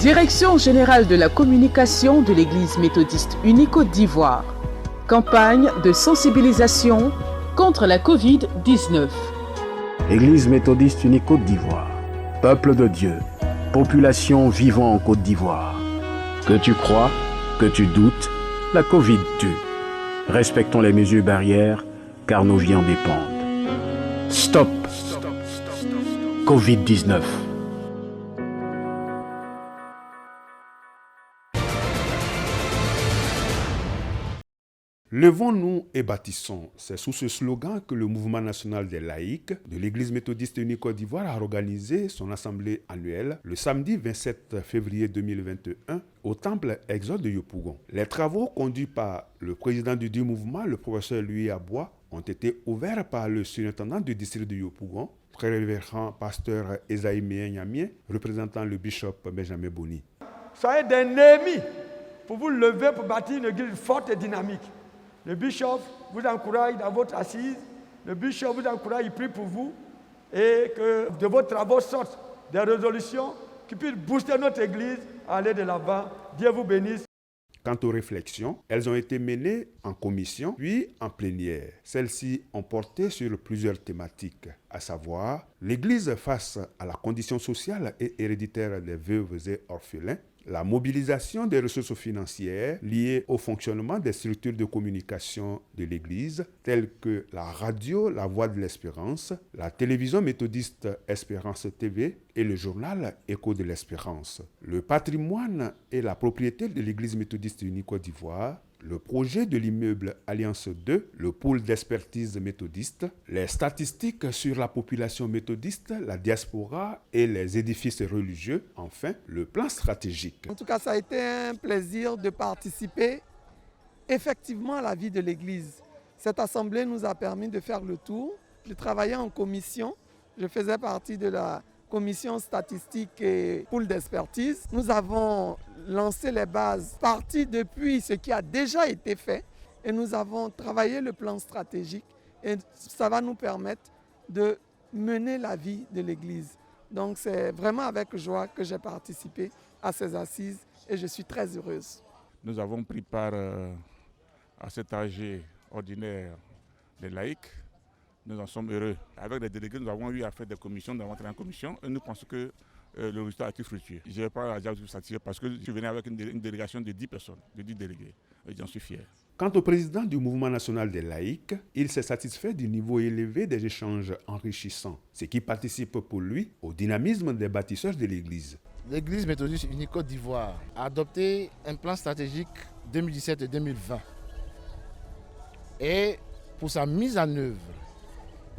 Direction générale de la communication de l'Église méthodiste unie Côte d'Ivoire. Campagne de sensibilisation contre la Covid-19. Église méthodiste unie Côte d'Ivoire. Peuple de Dieu, population vivant en Côte d'Ivoire. Que tu crois, que tu doutes, la Covid tue. Respectons les mesures barrières, car nos vies en dépendent. Stop Covid-19. Levons-nous et bâtissons. C'est sous ce slogan que le mouvement national des laïcs de l'Église méthodiste unie Côte d'Ivoire a organisé son assemblée annuelle le samedi 27 février 2021 au temple Exode de Yopougon. Les travaux conduits par le président du dit mouvement, le professeur Louis Abois, ont été ouverts par le surintendant du district de Yopougon, très révérend pasteur Esaïe Méen-Yamien, représentant le bishop Benjamin Boni. Soyez des Néhémies pour vous lever pour bâtir une église forte et dynamique. Le bishop vous encourage dans votre assise. Le bishop vous encourage, il prie pour vous. Et que de vos travaux sortent des résolutions qui puissent booster notre église à aller de l'avant. Dieu vous bénisse. Quant aux réflexions, elles ont été menées en commission, puis en plénière. Celles-ci ont porté sur plusieurs thématiques, à savoir l'Église face à la condition sociale et héréditaire des veuves et orphelins, la mobilisation des ressources financières liées au fonctionnement des structures de communication de l'Église, telles que la radio La Voix de l'Espérance, la télévision méthodiste Espérance TV et le journal Écho de l'Espérance, le patrimoine et la propriété de l'Église méthodiste unie Côte d'Ivoire, le projet de l'immeuble Alliance 2, le pôle d'expertise méthodiste, les statistiques sur la population méthodiste, la diaspora et les édifices religieux, enfin, le plan stratégique. En tout cas, ça a été un plaisir de participer effectivement à la vie de l'Église. Cette assemblée nous a permis de faire le tour. Je travaillais en commission, je faisais partie de la commission statistique et pool d'expertise. Nous avons lancé les bases, parti depuis ce qui a déjà été fait et nous avons travaillé le plan stratégique et ça va nous permettre de mener la vie de l'Église. Donc c'est vraiment avec joie que j'ai participé à ces assises et je suis très heureuse. Nous avons pris part à cet AG ordinaire des laïcs. Nous en sommes heureux. Avec les délégués, nous avons eu à faire des commissions, nous avons entré en commission et nous pensons que le résultat a été fructueux. Je n'ai pas à dire satisfait parce que je venais avec une délégation de 10 personnes, de 10 délégués. Et j'en suis fier. Quant au président du mouvement national des laïcs, il s'est satisfait du niveau élevé des échanges enrichissants, ce qui participe pour lui au dynamisme des bâtisseurs de l'Église. L'Église méthodiste unie Côte d'Ivoire a adopté un plan stratégique 2017-2020. Et pour sa mise en œuvre,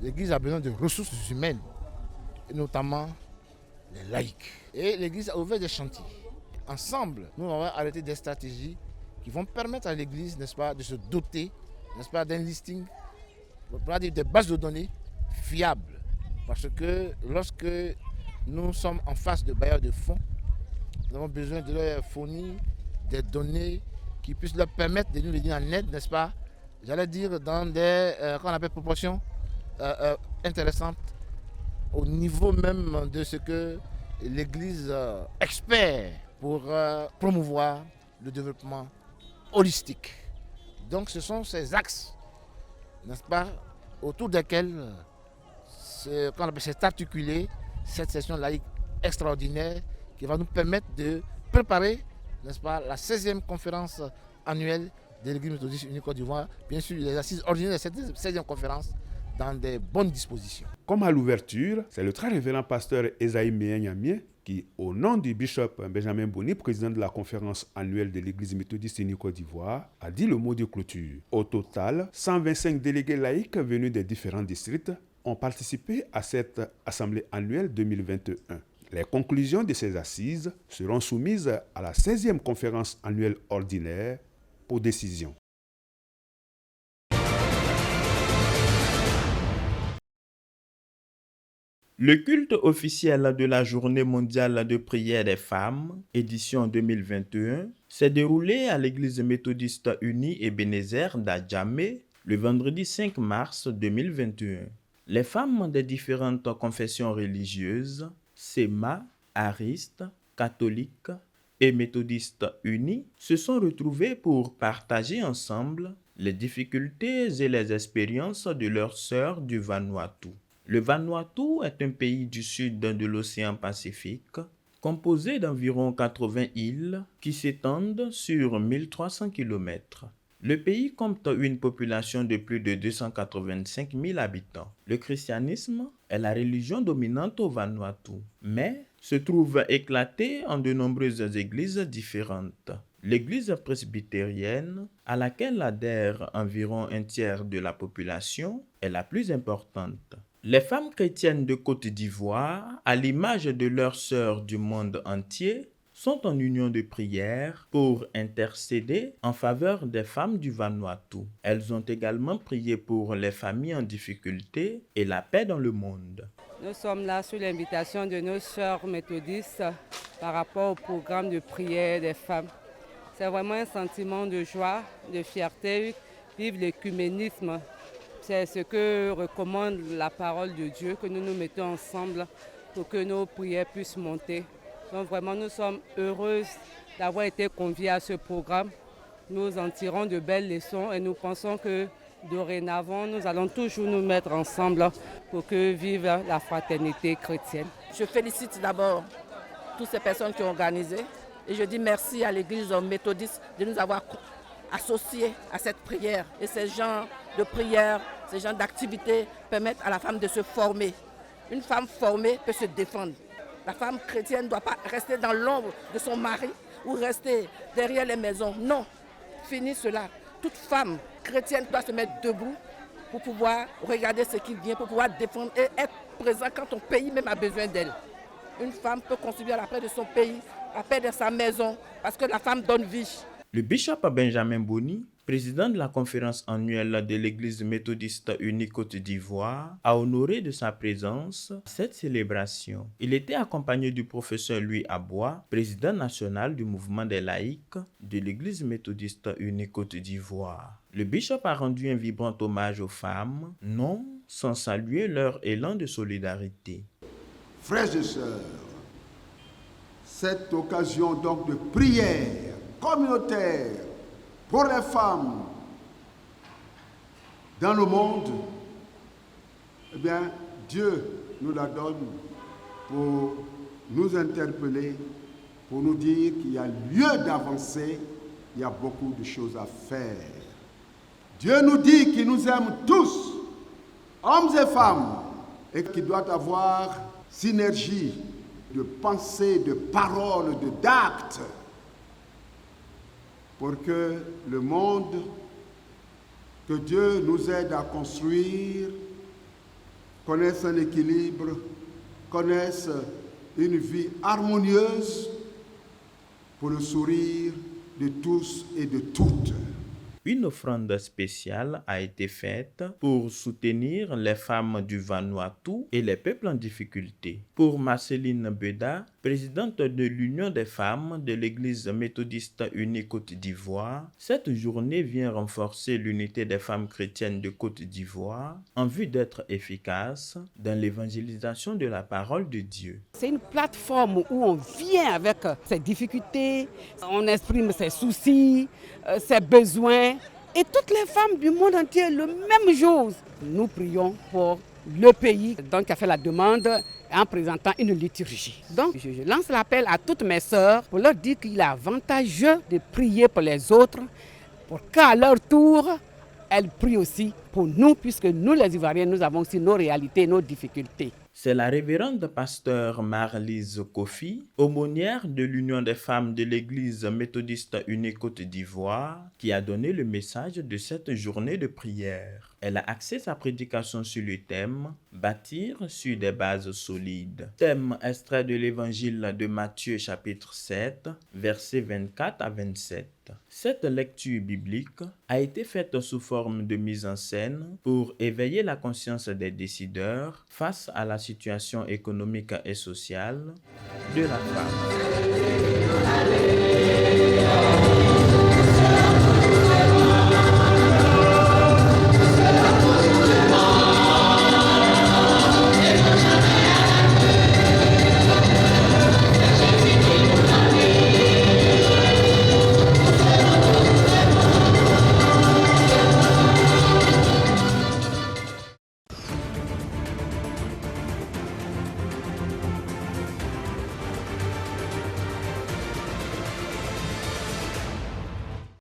l'Église a besoin de ressources humaines, et notamment les laïcs. Et l'Église a ouvert des chantiers. Ensemble, nous avons arrêté des stratégies qui vont permettre à l'Église, n'est-ce pas, de se doter, n'est-ce pas, d'un listing, des bases de données fiables. Parce que lorsque nous sommes en face de bailleurs de fonds, nous avons besoin de leur fournir des données qui puissent leur permettre de nous venir en aide, n'est-ce pas, j'allais dire dans des qu'on appelle proportions intéressantes au niveau même de ce que l'Église espère pour promouvoir le développement holistique. Donc ce sont ces axes, n'est-ce pas, autour desquels s'est articulée cette session laïque extraordinaire qui va nous permettre de préparer, n'est-ce pas, la 16e conférence annuelle de l'Église méthodiste unie Côte d'Ivoire, bien sûr les assises ordinaires de cette 16e conférence dans des bonnes dispositions. Comme à l'ouverture, c'est le très révérend pasteur Esaïe Méen-Yamien qui, au nom du bishop Benjamin Boni, président de la conférence annuelle de l'Église méthodiste unie Côte d'Ivoire, a dit le mot de clôture. Au total, 125 délégués laïcs venus des différents districts ont participé à cette assemblée annuelle 2021. Les conclusions de ces assises seront soumises à la 16e conférence annuelle ordinaire pour décision. Le culte officiel de la Journée mondiale de prière des femmes, édition 2021, s'est déroulé à l'église méthodiste unie Ebenezer d'Adjamé le vendredi 5 mars 2021. Les femmes des différentes confessions religieuses, Séma, Ariste, catholiques, et méthodistes unis se sont retrouvés pour partager ensemble les difficultés et les expériences de leurs sœurs du Vanuatu. Le Vanuatu est un pays du sud de l'océan Pacifique, composé d'environ 80 îles qui s'étendent sur 1300 km. Le pays compte une population de plus de 285 000 habitants. Le christianisme est la religion dominante au Vanuatu, mais se trouve éclaté en de nombreuses églises différentes. L'église presbytérienne, à laquelle adhère environ un tiers de la population, est la plus importante. Les femmes chrétiennes de Côte d'Ivoire, à l'image de leurs sœurs du monde entier, sont en union de prière pour intercéder en faveur des femmes du Vanuatu. Elles ont également prié pour les familles en difficulté et la paix dans le monde. Nous sommes là sous l'invitation de nos sœurs méthodistes par rapport au programme de prière des femmes. C'est vraiment un sentiment de joie, de fierté, vivre l'écuménisme. C'est ce que recommande la parole de Dieu, que nous nous mettons ensemble pour que nos prières puissent monter. Donc vraiment, nous sommes heureuses d'avoir été conviés à ce programme. Nous en tirons de belles leçons et nous pensons que dorénavant, nous allons toujours nous mettre ensemble pour que vive la fraternité chrétienne. Je félicite d'abord toutes ces personnes qui ont organisé et je dis merci à l'Église méthodiste de nous avoir associés à cette prière. Et ces genres de prières, ces genres d'activités permettent à la femme de se former. Une femme formée peut se défendre. La femme chrétienne ne doit pas rester dans l'ombre de son mari ou rester derrière les maisons. Non, fini cela. Toute femme chrétienne doit se mettre debout pour pouvoir regarder ce qui vient, pour pouvoir défendre et être présent quand ton pays même a besoin d'elle. Une femme peut contribuer à la paix de son pays, à la paix de sa maison, parce que la femme donne vie. Le bishop Benjamin Boni, président de la conférence annuelle de l'Église méthodiste unie Côte d'Ivoire, a honoré de sa présence cette célébration. Il était accompagné du professeur Louis Abois, président national du mouvement des laïcs de l'Église méthodiste unie Côte d'Ivoire. Le bishop a rendu un vibrant hommage aux femmes, non sans saluer leur élan de solidarité. Frères et sœurs, cette occasion donc de prière communautaire pour les femmes dans le monde, eh bien, Dieu nous la donne pour nous interpeller, pour nous dire qu'il y a lieu d'avancer, il y a beaucoup de choses à faire. Dieu nous dit qu'il nous aime tous, hommes et femmes, et qu'il doit avoir synergie de pensée, de parole, d'actes, pour que le monde que Dieu nous aide à construire connaisse un équilibre, connaisse une vie harmonieuse pour le sourire de tous et de toutes. Une offrande spéciale a été faite pour soutenir les femmes du Vanuatu et les peuples en difficulté. Pour Marceline Beda, présidente de l'Union des femmes de l'Église méthodiste unie Côte d'Ivoire, cette journée vient renforcer l'unité des femmes chrétiennes de Côte d'Ivoire en vue d'être efficace dans l'évangélisation de la parole de Dieu. C'est une plateforme où on vient avec ses difficultés, on exprime ses soucis, ses besoins. Et toutes les femmes du monde entier, le même jour, nous prions pour le pays donc, qui a fait la demande en présentant une liturgie. Donc, je lance l'appel à toutes mes sœurs pour leur dire qu'il est avantageux de prier pour les autres, pour qu'à leur tour, elles prient aussi pour nous, puisque nous, les Ivoiriens, nous avons aussi nos réalités, nos difficultés. C'est la révérende pasteur Marlise Kofi, aumônière de l'Union des femmes de l'Église méthodiste unie Côte d'Ivoire, qui a donné le message de cette journée de prière. Elle a axé sa prédication sur le thème « Bâtir sur des bases solides ». Thème extrait de l'Évangile de Matthieu chapitre 7, versets 24 à 27. Cette lecture biblique a été faite sous forme de mise en scène pour éveiller la conscience des décideurs face à la situation économique et sociale de la femme.